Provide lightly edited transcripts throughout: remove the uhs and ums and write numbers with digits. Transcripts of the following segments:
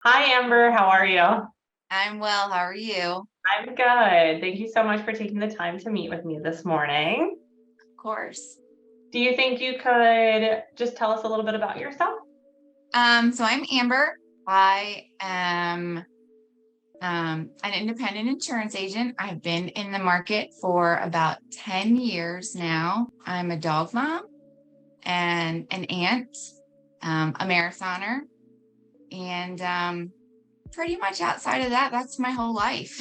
Hi, Amber. How are you? I'm well. How are you? I'm good. Thank you so much for taking the time to meet with me this morning. Of course. Do you think you could just tell us a little bit about yourself? So I'm Amber. I am an independent insurance agent. I've been in the market for about 10 years now. I'm a dog mom and an aunt, a marathoner, and pretty much outside of that, that's my whole life.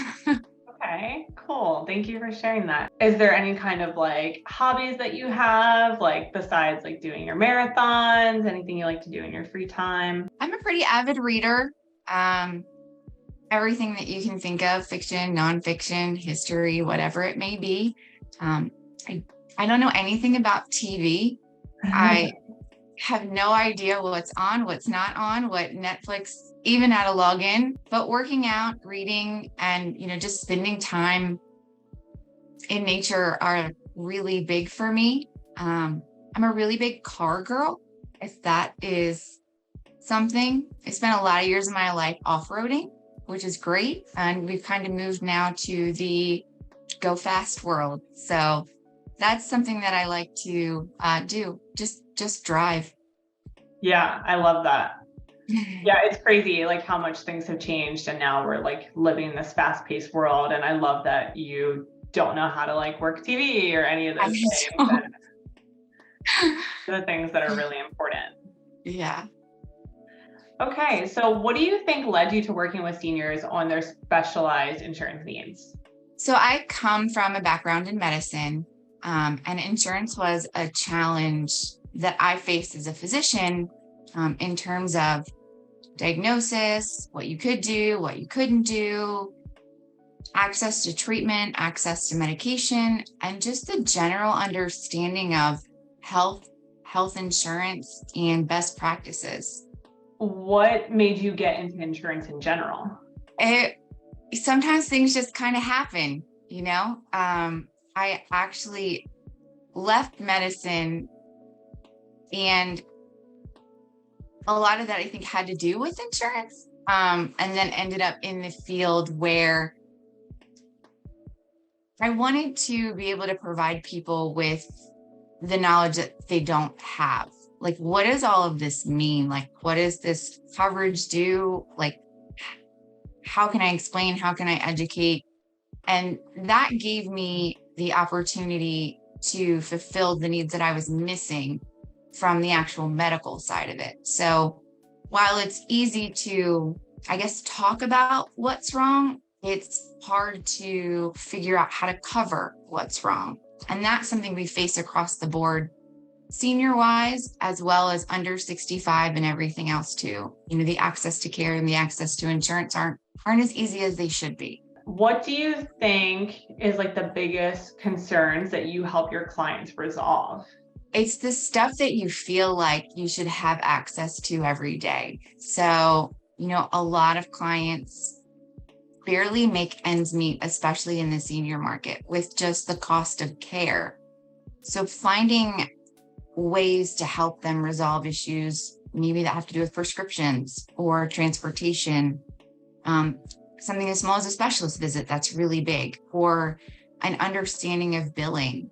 Okay, cool. Thank you for sharing that. Is there any kind of like hobbies that you have, like besides like doing your marathons, anything you like to do in your free time? I'm a pretty avid reader. Um, Everything that you can think of, fiction, nonfiction, history, whatever it may be. Um, I, I don't know anything about TV. I have no idea what's on, what's not on, what Netflix, even how to log in. But working out, reading, and just spending time in nature are really big for me. I'm a really big car girl, if that is something. I spent a lot of years of my life off-roading, which is great. And we've kind of moved now to the go fast world. So that's something that I like to do. Just drive. Yeah, I love that. Yeah, it's crazy like how much things have changed and now we're like living in this fast-paced world and I love that you don't know how to like work TV or any of I those things know. and the things that are really important. Yeah. Okay, so what do you think led you to working with seniors on their specialized insurance needs? So I come from a background in medicine, and insurance was a challenge that I faced as a physician, in terms of diagnosis, what you could do, what you couldn't do, access to treatment, access to medication, and just the general understanding of health, health insurance, and best practices. What made you get into insurance in general? It Sometimes things just kind of happen, you know. I actually left medicine, and a lot of that I think had to do with insurance. And then ended up in the field where I wanted to be able to provide people with the knowledge that they don't have. Like, what does all of this mean? Like, what does this coverage do? Like, how can I explain? How can I educate? And that gave me the opportunity to fulfill the needs that I was missing from the actual medical side of it. So while it's easy to, I guess, talk about what's wrong, it's hard to figure out how to cover what's wrong. And that's something we face across the board, senior wise, as well as under 65 and everything else too. The access to care and the access to insurance aren't as easy as they should be. What do you think is like the biggest concerns that you help your clients resolve? It's the stuff that you feel like you should have access to every day. So, a lot of clients barely make ends meet, especially in the senior market, with just the cost of care. So, finding ways to help them resolve issues, maybe that have to do with prescriptions or transportation, um, something as small as a specialist visit, that's really big, or an understanding of billing.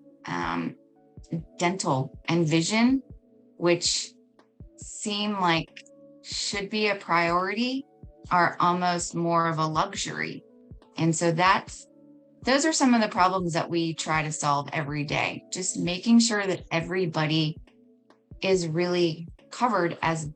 Dental and vision, which seem like should be a priority, are almost more of a luxury. And so those are some of the problems that we try to solve every day. Just making sure that everybody is really covered as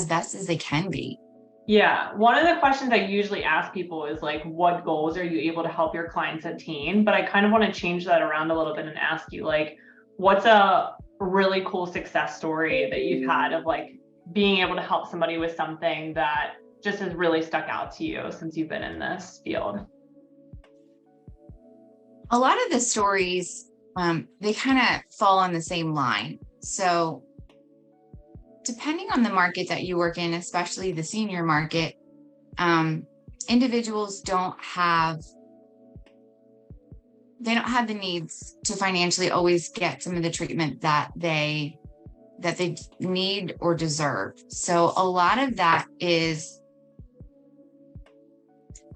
best as they can be. Yeah, one of the questions I usually ask people is like, what goals are you able to help your clients attain? But I kind of want to change that around a little bit and ask you, like, what's a really cool success story that you've had of like being able to help somebody with something that just has really stuck out to you since you've been in this field? A lot of the stories, they kind of fall on the same line. So depending on the market that you work in, especially the senior market, um, individuals don't have the needs to financially always get some of the treatment that they need or deserve. So a lot of that is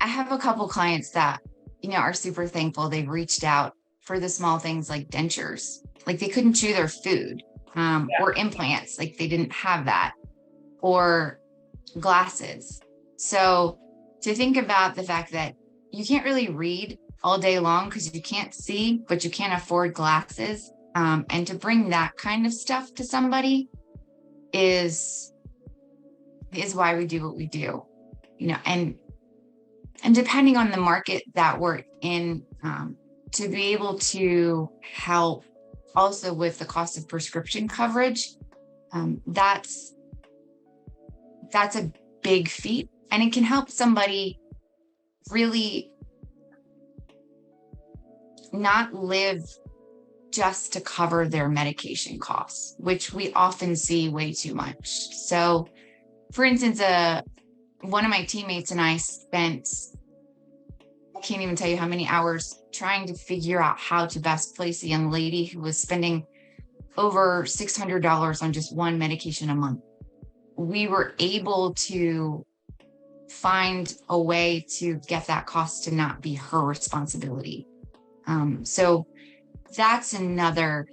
I have a couple clients that, are super thankful. They've reached out for the small things like dentures, like they couldn't chew their food, or implants, like they didn't have that, or glasses. So to think about the fact that you can't really read all day long because you can't see, but you can't afford glasses. And to bring that kind of stuff to somebody is why we do what we do, and depending on the market that we're in, to be able to help also with the cost of prescription coverage, that's a big feat, and it can help somebody really not live just to cover their medication costs, which we often see way too much. So for instance, one of my teammates and I spent, I can't even tell you how many hours trying to figure out how to best place a young lady who was spending over $600 on just one medication a month. We were able to find a way to get that cost to not be her responsibility. So that's another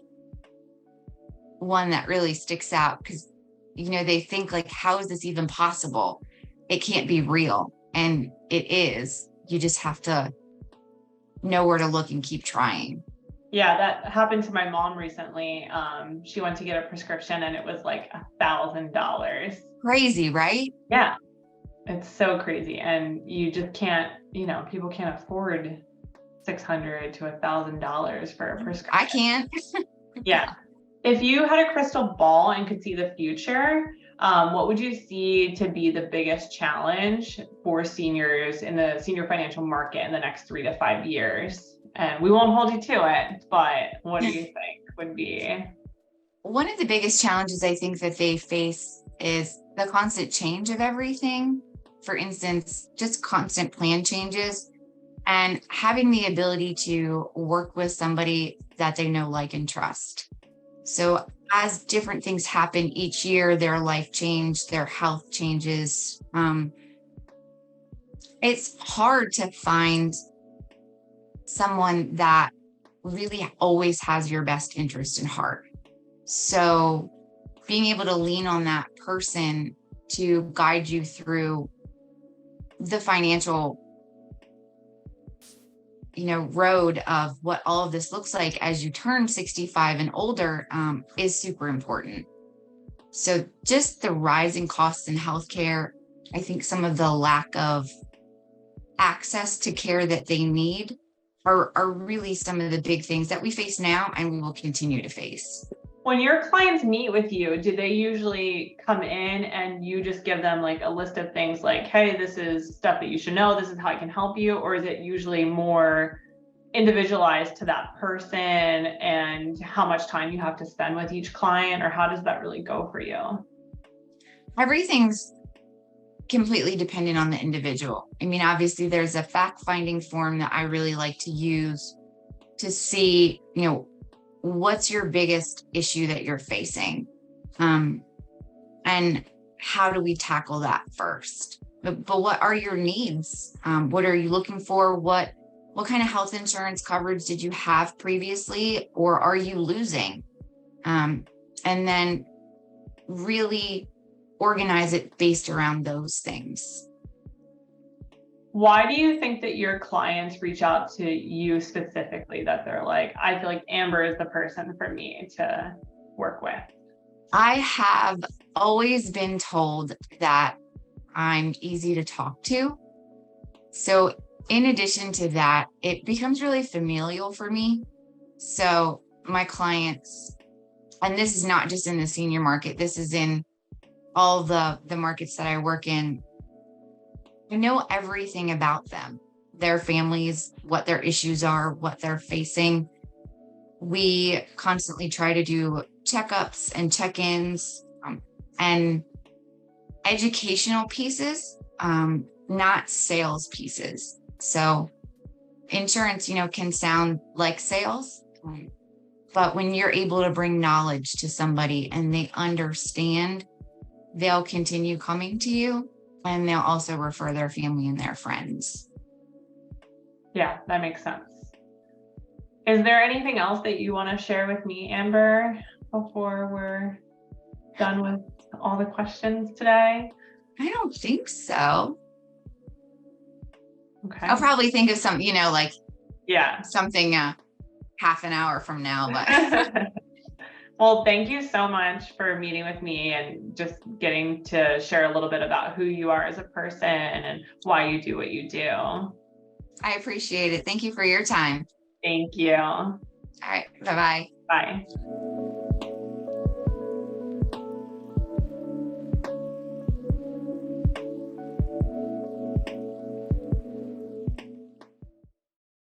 one that really sticks out, because, they think like, how is this even possible? It can't be real. And it is. You just have to know where to look and keep trying. Yeah, that happened to my mom recently. She went to get a prescription and it was like $1,000. Crazy, right? Yeah, it's so crazy. And you just can't, people can't afford $600 to $1,000 for a prescription. I can't. Yeah. If you had a crystal ball and could see the future, what would you see to be the biggest challenge for seniors in the senior financial market in the next 3 to 5 years? And we won't hold you to it, but what do you think would be? One of the biggest challenges I think that they face is the constant change of everything. For instance, just constant plan changes, and having the ability to work with somebody that they know, like, and trust. So as different things happen each year, their life change, their health changes. It's hard to find someone that really always has your best interest in heart. So being able to lean on that person to guide you through the financial road of what all of this looks like as you turn 65 and older, is super important. So just the rising costs in healthcare, I think some of the lack of access to care that they need are really some of the big things that we face now and we will continue to face. When your clients meet with you, do they usually come in and you just give them like a list of things like, hey, this is stuff that you should know, this is how I can help you? Or is it usually more individualized to that person and how much time you have to spend with each client? Or how does that really go for you? Everything's completely dependent on the individual. I mean, obviously there's a fact-finding form that I really like to use to see, what's your biggest issue that you're facing? And how do we tackle that first? But what are your needs? What are you looking for? What kind of health insurance coverage did you have previously, or are you losing? And then really organize it based around those things. Why do you think that your clients reach out to you specifically, that they're like, I feel like Amber is the person for me to work with? I have always been told that I'm easy to talk to. So in addition to that, it becomes really familial for me. So my clients, and this is not just in the senior market, this is in all the markets that I work in, I know everything about them, their families, what their issues are, what they're facing. We constantly try to do checkups and check-ins, and educational pieces, not sales pieces. So insurance, can sound like sales, but when you're able to bring knowledge to somebody and they understand, they'll continue coming to you. And they'll also refer their family and their friends. Yeah, that makes sense. Is there anything else that you want to share with me, Amber, before we're done with all the questions today? I don't think so. Okay. I'll probably think of some, like Yeah. something half an hour from now, but well, thank you so much for meeting with me and just getting to share a little bit about who you are as a person and why you do what you do. I appreciate it. Thank you for your time. Thank you. All right. Bye-bye. Bye.